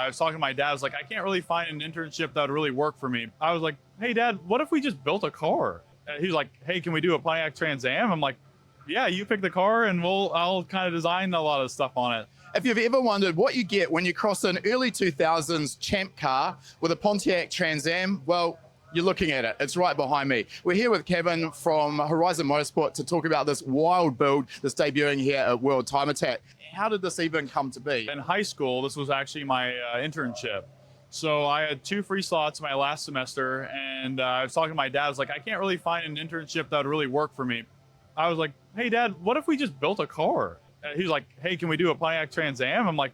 I was talking to my dad. I was like, I can't really find an internship that would really work for me. I was like, hey, Dad, what if we just built a car? And he was like, hey, can we do a Pontiac Trans Am? I'm like, yeah, you pick the car and I'll kind of design a lot of stuff on it. If you've ever wondered what you get when you cross an early 2000s Champ car with a Pontiac Trans Am, well, you're looking at it. It's right behind me. We're here with Cavan from Horizon Motorsport to talk about this wild build that's debuting here at World Time Attack. How did this even come to be? In high school, this was actually my internship. So I had 2 free slots my last semester, and I was talking to my dad. I was like, I can't really find an internship that would really work for me. I was like, hey, Dad, what if we just built a car? And he was like, hey, can we do a Pontiac Trans Am? I'm like,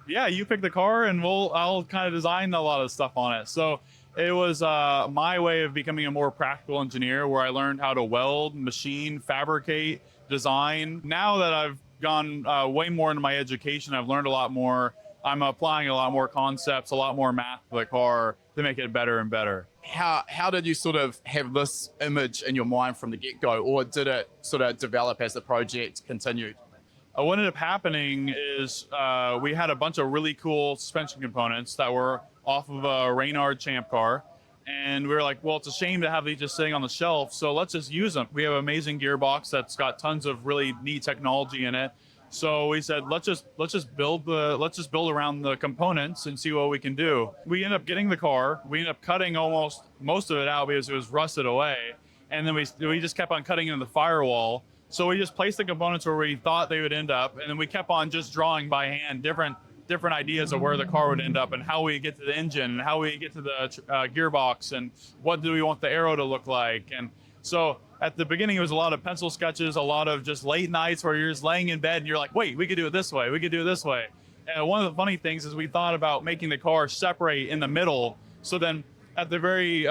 yeah, you pick the car and I'll kind of design a lot of stuff on it. So it was my way of becoming a more practical engineer, where I learned how to weld, machine, fabricate, design. Now that I've gone way more into my education, I've learned a lot more. I'm applying a lot more concepts, a lot more math to the car to make it better and better. How did you sort of have this image in your mind from the get-go, or did it sort of develop as the project continued? What ended up happening is we had a bunch of really cool suspension components that were off of a Reynard Champ Car. And we were like, well, it's a shame to have these just sitting on the shelf, so let's just use them. We have an amazing gearbox that's got tons of really neat technology in it. So we said, let's just build around the components and see what we can do. We ended up getting the car. We ended up cutting almost most of it out because it was rusted away. And then we just kept on cutting into the firewall. So we just placed the components where we thought they would end up, and then we kept on just drawing by hand different ideas of where the car would end up, and how we get to the engine, and how we get to the gearbox, and what do we want the aero to look like. And so at the beginning, it was a lot of pencil sketches, a lot of just late nights where you're just laying in bed and you're like, wait, we could do it this way, we could do it this way. And one of the funny things is we thought about making the car separate in the middle, so then at the very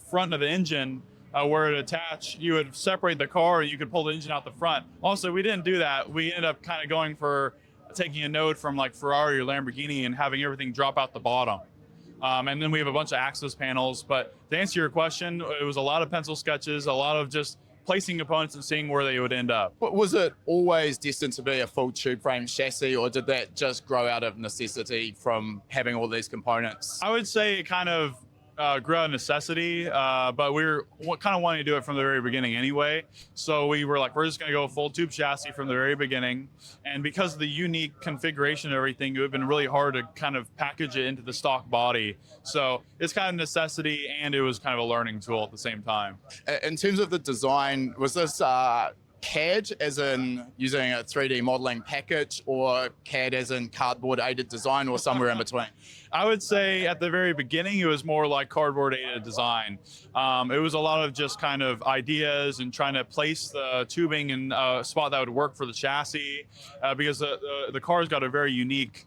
front of the engine, where it attached, you would separate the car and you could pull the engine out the front. Also, we didn't do that. We ended up kind of going for taking a node from like Ferrari or Lamborghini and having everything drop out the bottom. And then we have a bunch of access panels. But to answer your question, it was a lot of pencil sketches, a lot of just placing components and seeing where they would end up. But was it always destined to be a full tube frame chassis, or did that just grow out of necessity from having all these components? I would say it kind of grew out of necessity, but we were kind of wanting to do it from the very beginning anyway. So we were like, we're just going to go full tube chassis from the very beginning. And because of the unique configuration of everything, it would have been really hard to kind of package it into the stock body. So it's kind of necessity, and it was kind of a learning tool at the same time. In terms of the design, was this CAD as in using a 3D modeling package, or CAD as in cardboard aided design, or somewhere in between? I would say at the very beginning, it was more like cardboard aided design. It was a lot of just kind of ideas and trying to place the tubing in a spot that would work for the chassis, because the car's got a very unique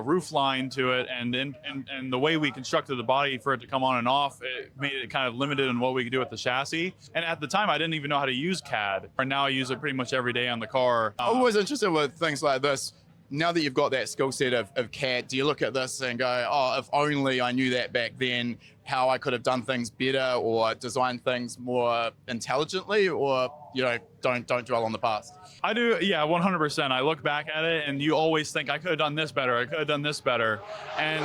roof line to it, and the way we constructed the body for it to come on and off, it made it kind of limited in what we could do with the chassis. And at the time, I didn't even know how to use CAD. And now I use it pretty much every day on the car. I'm always interested with things like this. Now that you've got that skill set of CAD, do you look at this and go, oh, if only I knew that back then, how I could have done things better or designed things more intelligently, or, you know, don't dwell on the past? I do, yeah, 100%. I look back at it and you always think, I could have done this better, I could have done this better. And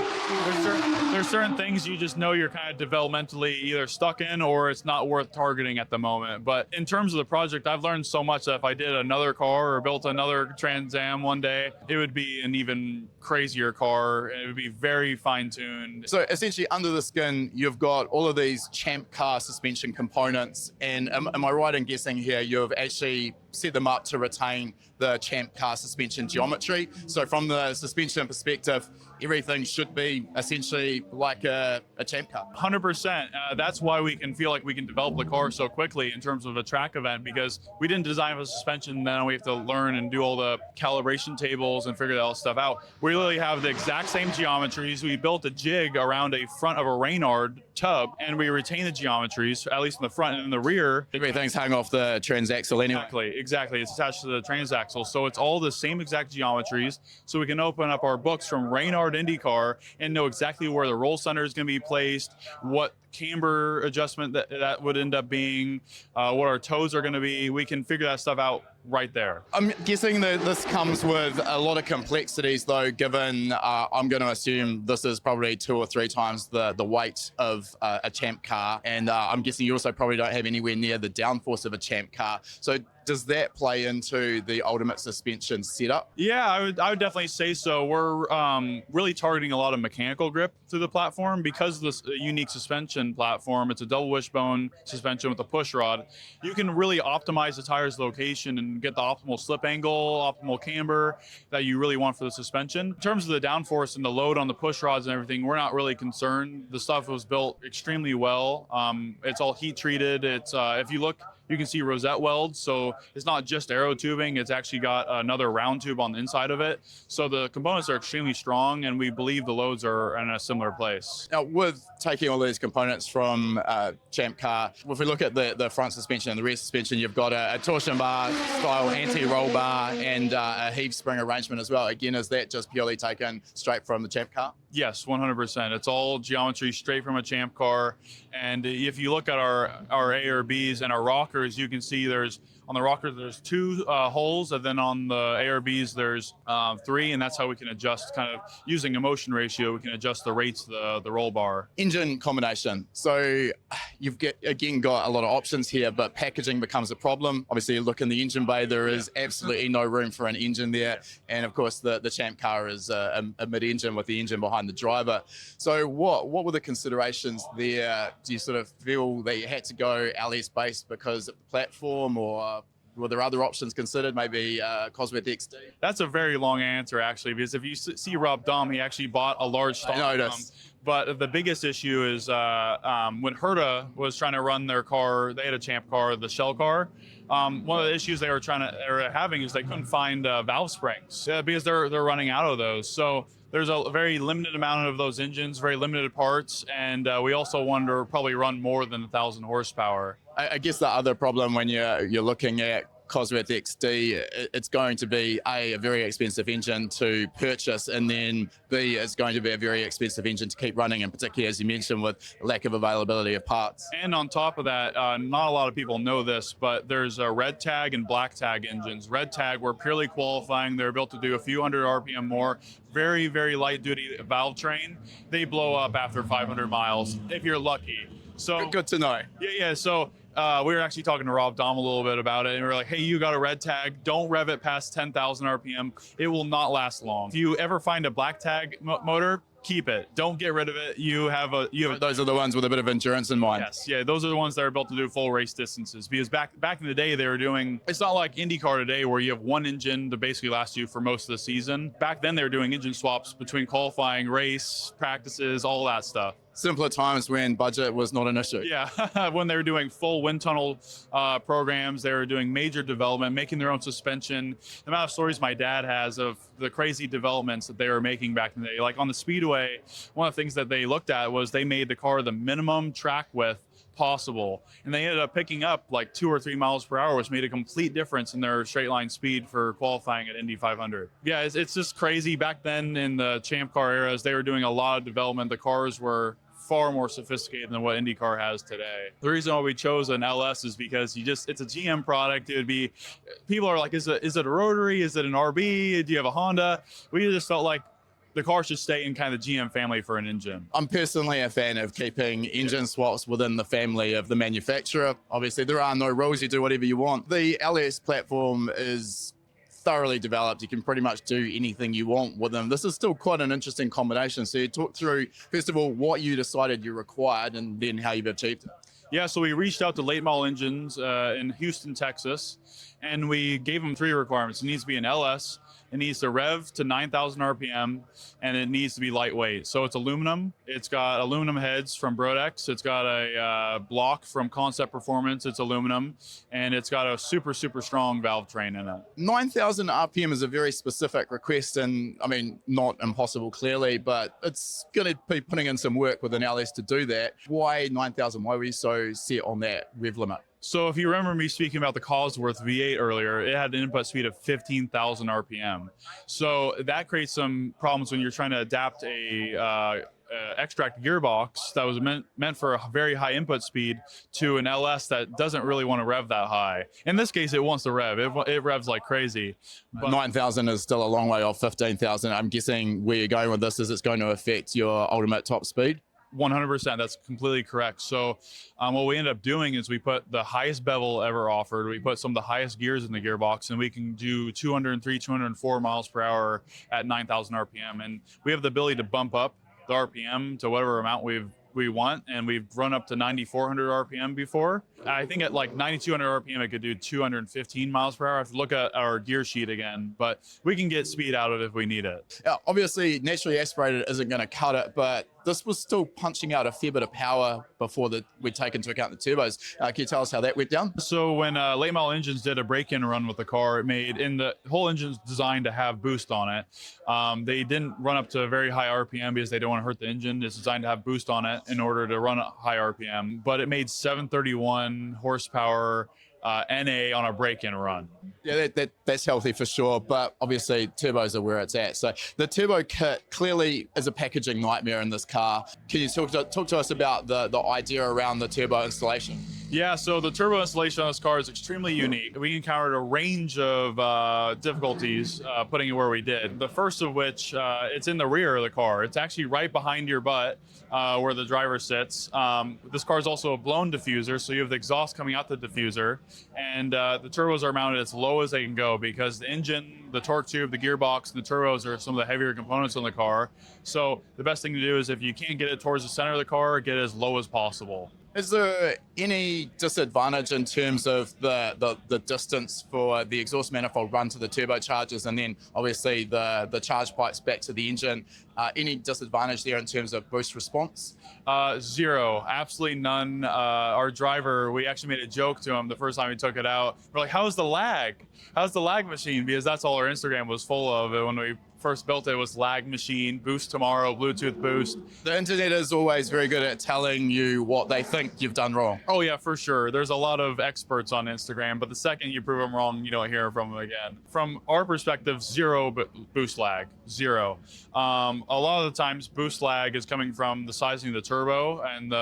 there's certain things you just know you're kind of developmentally either stuck in or it's not worth targeting at the moment. But in terms of the project, I've learned so much that if I did another car or built another Trans Am one day, it would be an even crazier car. It would be very fine-tuned. So essentially, under the skin, you've got all of these Champ Car suspension components, and am I right in guessing here you've actually set them up to retain the Champ Car suspension geometry? So from the suspension perspective, everything should be essentially like a Champ Car. 100%. That's why we can feel like we can develop the car so quickly in terms of a track event, because we didn't design a suspension, then we have to learn and do all the calibration tables and figure that stuff out. We literally have the exact same geometries. We built a jig around a front of a Reynard tub, and we retain the geometries, at least in the front and in the rear. Everything's hung off the transaxle anyway. Exactly. It's attached to the transaxle. So it's all the same exact geometries. So we can open up our books from Reynard IndyCar and know exactly where the roll center is going to be placed, what camber adjustment that would end up being, what our toes are going to be. We can figure that stuff out right there. I'm guessing that this comes with a lot of complexities, though, given I'm going to assume this is probably 2 or 3 times the weight of a Champ car. And I'm guessing you also probably don't have anywhere near the downforce of a Champ car. So does that play into the ultimate suspension setup? Yeah, I would definitely say so. We're really targeting a lot of mechanical grip through the platform because of this unique suspension platform. It's a double wishbone suspension with a push rod. You can really optimize the tire's location and get the optimal slip angle, optimal camber that you really want for the suspension. In terms of the downforce and the load on the push rods and everything, we're not really concerned. The stuff was built extremely well. It's all heat treated. It's if you look, you can see rosette welds, so it's not just aero tubing, it's actually got another round tube on the inside of it. So the components are extremely strong, and we believe the loads are in a similar place. Now, with taking all these components from Champ car, if we look at the front suspension and the rear suspension, you've got a torsion bar style anti-roll bar and a Heave spring arrangement as well. Again, is that just purely taken straight from the Champ car? Yes, 100%. It's all geometry straight from a Champ car. And if you look at our ARBs and our rockers, you can see on the rockers there's 2 holes, and then on the ARBs there's 3, and that's how we can adjust, kind of using a motion ratio, we can adjust the rates of the roll bar. Engine combination. So you've got a lot of options here, but packaging becomes a problem. Obviously, you look in the engine bay, there is absolutely no room for an engine there. And of course, the Champ car is a mid-engine with the engine behind the driver. So what were the considerations there? Do you sort of feel that you had to go LS based because of the platform, or were there other options considered, maybe Cosworth XD? That's a very long answer, actually, because if you see Rob Dahm, he actually bought a large stock. I noticed. But the biggest issue is when Herta was trying to run their car, they had a Champ car, the shell car. One of the issues they were having is they couldn't find valve springs because they're running out of those. So there's a very limited amount of those engines, very limited parts, and we also wanted to probably run more than 1,000 horsepower. I guess the other problem when you're looking at Cosworth XD, it's going to be a very expensive engine to purchase, and then B, it's going to be a very expensive engine to keep running, and particularly as you mentioned with lack of availability of parts. And on top of that, not a lot of people know this, but there's a red tag and black tag engines. Red tag, we're purely qualifying. They're built to do a few hundred RPM more. Very, very light duty valve train. They blow up after 500 miles if you're lucky. So Good to know. Yeah. So we were actually talking to Rob Dahm a little bit about it, and we were like, hey, you got a red tag, don't rev it past 10,000 RPM. It will not last long. If you ever find a black tag motor, keep it. Don't get rid of it. Those are the ones with a bit of endurance in mind. Yes, yeah, those are the ones that are built to do full race distances. Because back in the day, they were doing. It's not like IndyCar today, where you have one engine to basically last you for most of the season. Back then, they were doing engine swaps between qualifying, race, practices, all that stuff. Simpler times when budget was not an issue. Yeah, when they were doing full wind tunnel programs, they were doing major development, making their own suspension. The amount of stories my dad has of the crazy developments that they were making back in the day. Like on the Speedway, one of the things that they looked at was they made the car the minimum track width possible, and they ended up picking up like 2 or 3 miles per hour, which made a complete difference in their straight line speed for qualifying at Indy 500. Yeah, it's just crazy. Back then in the Champ Car eras, they were doing a lot of development. The cars were far more sophisticated than what IndyCar has today. The reason why we chose an LS is because it's a GM product. It would be, people are like, is it a rotary? Is it an RB? Do you have a Honda? We just felt like the car should stay in kind of the GM family for an engine. I'm personally a fan of keeping engine swaps within the family of the manufacturer. Obviously, there are no rules. You do whatever you want. The LS platform is thoroughly developed. You can pretty much do anything you want with them. This is still quite an interesting combination. So you talk through, first of all, what you decided you required and then how you've achieved it. Yeah, so we reached out to late model engines in Houston, Texas, and we gave them 3 requirements. It needs to be an LS, it needs to rev to 9,000 RPM, and it needs to be lightweight. So it's aluminum. It's got aluminum heads from Brodix. It's got a block from Concept Performance. It's aluminum, and it's got a super, super strong valve train in it. 9,000 RPM is a very specific request, and I mean, not impossible clearly, but it's going to be putting in some work with an LS to do that. Why 9,000? Why were you so set on that rev limit? So if you remember me speaking about the Cosworth V8 earlier, it had an input speed of 15,000 RPM. So that creates some problems when you're trying to adapt a Xtrac gearbox that was meant for a very high input speed to an LS that doesn't really want to rev that high. In this case, it wants to rev. It revs like crazy. But 9,000 is still a long way off 15,000. I'm guessing where you're going with this is it's going to affect your ultimate top speed. 100%. That's completely correct. So what we end up doing is we put the highest bevel ever offered. We put some of the highest gears in the gearbox, and we can do 203, 204 miles per hour at 9,000 RPM. And we have the ability to bump up the RPM to whatever amount we want, and we've run up to 9,400 RPM before. I think at like 9,200 RPM, it could do 215 miles per hour. I have to look at our gear sheet again, but we can get speed out of it if we need it. Obviously, naturally aspirated isn't going to cut it, but this was still punching out a fair bit of power before we take into account the turbos. Can you tell us how that went down? So when late model engines did a break-in run with the car, the whole engine's designed to have boost on it. They didn't run up to a very high RPM because they don't want to hurt the engine. It's designed to have boost on it in order to run at high RPM, but it made 731 horsepower NA on a break-in run. Yeah, that's healthy for sure, but obviously turbos are where it's at. So the turbo kit clearly is a packaging nightmare in this car. Can you talk to us about the idea around the turbo installation? Yeah, so the turbo installation on this car is extremely unique. We encountered a range of difficulties putting it where we did. The first of which, it's in the rear of the car. It's actually right behind your butt where the driver sits. This car is also a blown diffuser, so you have the exhaust coming out the diffuser, and the turbos are mounted as low as they can go because the engine, the torque tube, the gearbox, and the turbos are some of the heavier components on the car. So the best thing to do is if you can't get it towards the center of the car, get it as low as possible. Is there any disadvantage in terms of the distance for the exhaust manifold run to the turbochargers and then obviously the charge pipes back to the engine? Any disadvantage there in terms of boost response? Zero, absolutely none. Our driver, we actually made a joke to him the first time we took it out. We're like, how's the lag? How's the lag machine? Because that's all our Instagram was full of. When we first built it was lag machine, boost tomorrow, Bluetooth boost. The internet is always very good at telling you what they think you've done wrong. Oh yeah, for sure. There's a lot of experts on Instagram, but the second you prove them wrong, you don't hear from them again. From our perspective, zero boost lag, zero. A lot of the times boost lag is coming from the sizing of the turbo, and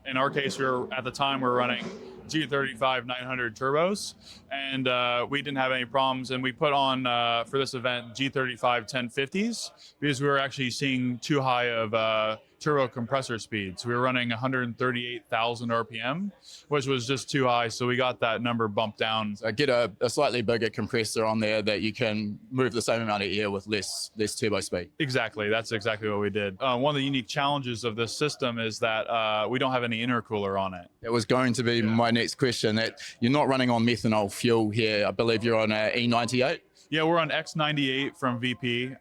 in our case, at the time we're running G35 900 turbos, and we didn't have any problems. And we put on for this event G35 1050s because we were actually seeing too high of turbo compressor speeds. We were running 138,000 RPM, which was just too high, so we got that number bumped down. So get a slightly bigger compressor on there that you can move the same amount of air with less turbo speed. Exactly, that's exactly what we did. One of the unique challenges of this system is that we don't have any intercooler on it. It was going to be my next question, that you're not running on methanol fuel here. I believe you're on a E98? Yeah, we're on X98 from VP.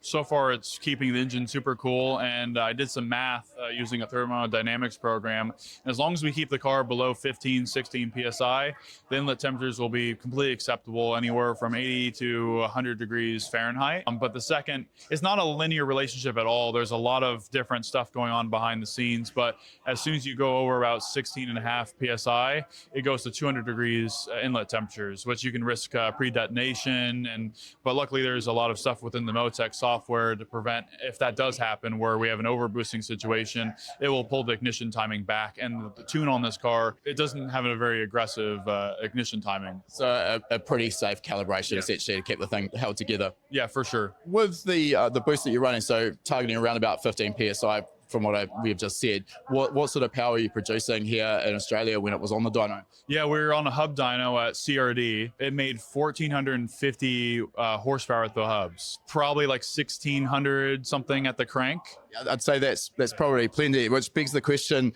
So far, it's keeping the engine super cool, and I did some math using a thermodynamics program. As long as we keep the car below 15, 16 PSI, the inlet temperatures will be completely acceptable, anywhere from 80 to 100 degrees Fahrenheit. But the second, it's not a linear relationship at all. There's a lot of different stuff going on behind the scenes, but as soon as you go over about 16.5 PSI, it goes to 200 degrees inlet temperatures, which you can risk pre-detonation. But luckily, there's a lot of stuff within the MoTeC software to prevent, if that does happen, where we have an overboosting situation, it will pull the ignition timing back. And the tune on this car, it doesn't have a very aggressive ignition timing. So a pretty safe calibration essentially to keep the thing held together. Yeah, for sure. With the boost that you're running, so targeting around about 15 PSI from what we've just said, what sort of power are you producing here in Australia when it was on the dyno? Yeah, we were on a hub dyno at CRD. It made 1,450 horsepower at the hubs, probably like 1,600 something at the crank. I'd say that's probably plenty, which begs the question,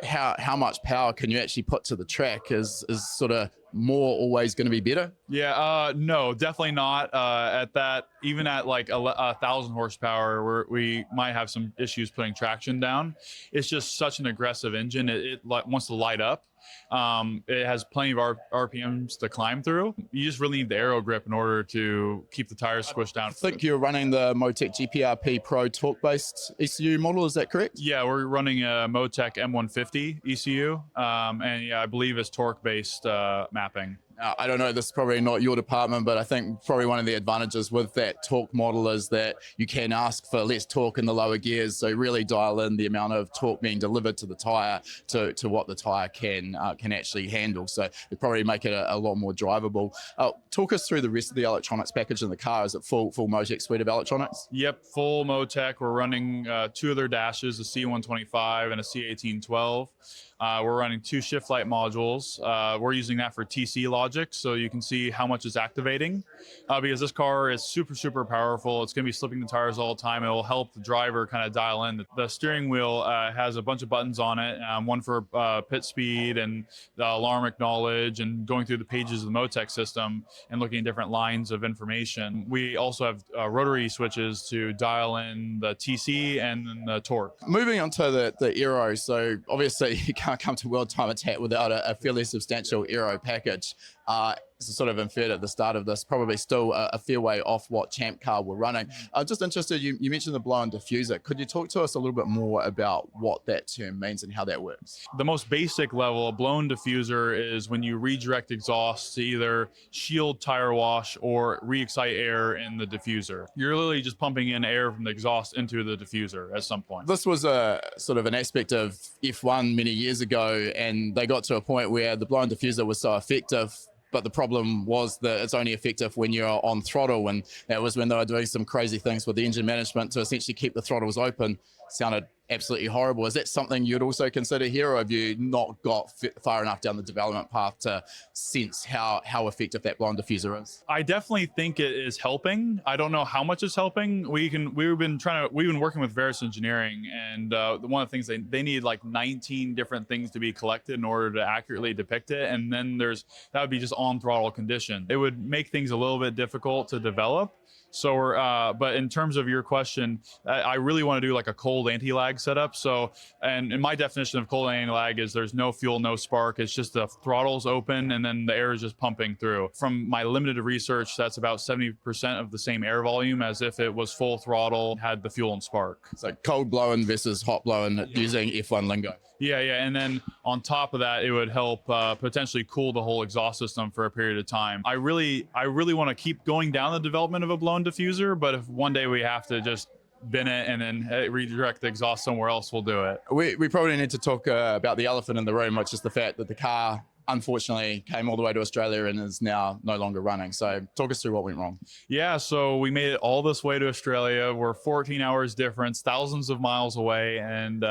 how much power can you actually put to the track? Is sort of more always going to be better? Yeah, no, definitely not. At that, even at like 1,000 horsepower, we might have some issues putting traction down. It's just such an aggressive engine. It wants to light up. It has plenty of RPMs to climb through. You just really need the aero grip in order to keep the tires squished down. I think you're running the MoTeC GPRP Pro torque-based ECU model, is that correct? Yeah, we're running a MoTeC M150 ECU, and yeah, I believe it's torque-based mapping. I don't know, this is probably not your department, but I think probably one of the advantages with that torque model is that you can ask for less torque in the lower gears, so really dial in the amount of torque being delivered to the tyre to what the tyre can actually handle. So it probably make it a lot more drivable. Talk us through the rest of the electronics package in the car. Is it full MoTeC suite of electronics? Yep, full MoTeC. We're running 2 of their dashes, a C125 and a C1812. We're running 2 shift light modules. We're using that for TC logic, so you can see how much is activating. Because this car is super powerful. It's going to be slipping the tires all the time. It will help the driver kind of dial in. The steering wheel has a bunch of buttons on it, one for pit speed and the alarm acknowledge and going through the pages of the MoTeC system and looking at different lines of information. We also have rotary switches to dial in the TC and then the torque. Moving on to the aero, so obviously you can't come to World Time Attack without a fairly substantial aero package. It's sort of inferred at the start of this, probably still a fair way off what Champ Car were running. I'm just interested, you mentioned the blown diffuser. Could you talk to us a little bit more about what that term means and how that works? The most basic level, a blown diffuser, is when you redirect exhaust to either shield tire wash or re-excite air in the diffuser. You're literally just pumping in air from the exhaust into the diffuser at some point. This was a sort of an aspect of F1 many years ago, and they got to a point where the blown diffuser was so effective, but the problem was that it's only effective when you're on throttle, and that was when they were doing some crazy things with the engine management to essentially keep the throttles open. Sounded absolutely horrible. Is that something you'd also consider here, or have you not got far enough down the development path to sense how effective that blown diffuser is? I definitely think it is helping. I don't know how much it's helping. We've been working with Varus Engineering, and one of the things they need like 19 different things to be collected in order to accurately depict it, and then that would be just on throttle condition. It would make things a little bit difficult to develop. So but in terms of your question, I really want to do like a cold anti-lag setup. So, and in my definition of cold anti-lag is there's no fuel, no spark. It's just the throttle's open and then the air is just pumping through. From my limited research, that's about 70% of the same air volume as if it was full throttle, had the fuel and spark. So cold blowing versus hot blowing using F1 lingo. Yeah. And then on top of that, it would help potentially cool the whole exhaust system for a period of time. I really want to keep going down the development of a blown diffuser, but if one day we have to just bin it and then redirect the exhaust somewhere else, we'll do it. We probably need to talk about the elephant in the room, which is the fact that the car unfortunately came all the way to Australia and is now no longer running. So talk us through what went wrong. Yeah, so we made it all this way to Australia. We're 14 hours difference, thousands of miles away, and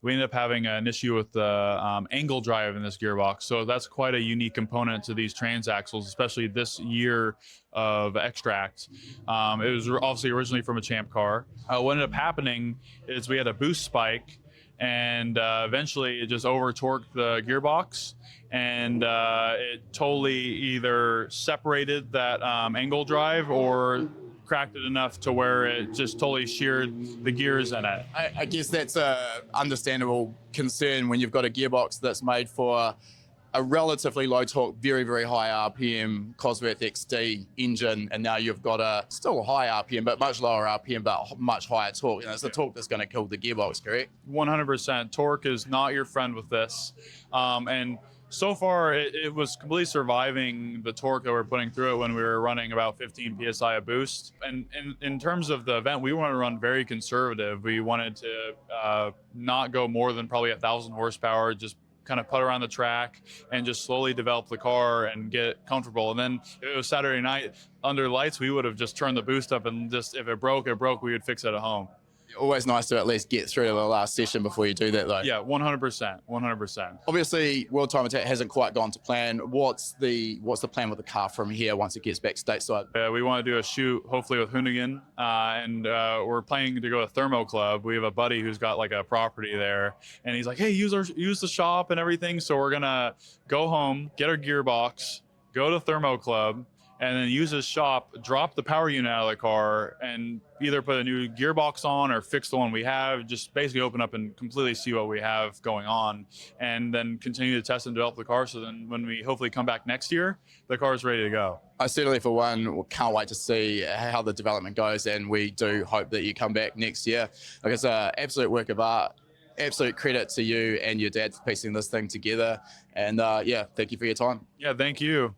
we ended up having an issue with the angle drive in this gearbox. So that's quite a unique component to these transaxles, especially this year of Xtrac. It was obviously originally from a Champ car. What ended up happening is we had a boost spike, and eventually it just over torqued the gearbox, and it totally either separated that angle drive or cracked it enough to where it just totally sheared the gears in it. I guess that's a understandable concern when you've got a gearbox that's made for a relatively low torque, very, very high RPM Cosworth XD engine, and now you've got a still high RPM, but much lower RPM, but much higher torque. And it's the torque that's going to kill the gearbox, correct? 100%. Torque is not your friend with this. And so far, it was completely surviving the torque that we're putting through it when we were running about 15 PSI of boost. And in terms of the event, we want to run very conservative. We wanted to not go more than probably 1,000 horsepower, just kind of put around the track and just slowly develop the car and get comfortable. And then if it was Saturday night under lights, we would have just turned the boost up and just, if it broke, we would fix it at home. Always nice to at least get through to the last session before you do that, though. Yeah, 100%, 100%. Obviously, World Time Attack hasn't quite gone to plan. What's the plan with the car from here once it gets back stateside? We want to do a shoot, hopefully with Hoonigan, and we're planning to go to Thermo Club. We have a buddy who's got like a property there, and he's like, "Hey, use the shop and everything." So we're gonna go home, get our gearbox, go to Thermo Club, and then use his shop, drop the power unit out of the car, and either put a new gearbox on or fix the one we have, just basically open up and completely see what we have going on, and then continue to test and develop the car. So then when we hopefully come back next year, the car is ready to go. I certainly, for one, can't wait to see how the development goes, and we do hope that you come back next year. Like, it's an absolute work of art. Absolute credit to you and your dad for piecing this thing together. And yeah, thank you for your time. Yeah, thank you.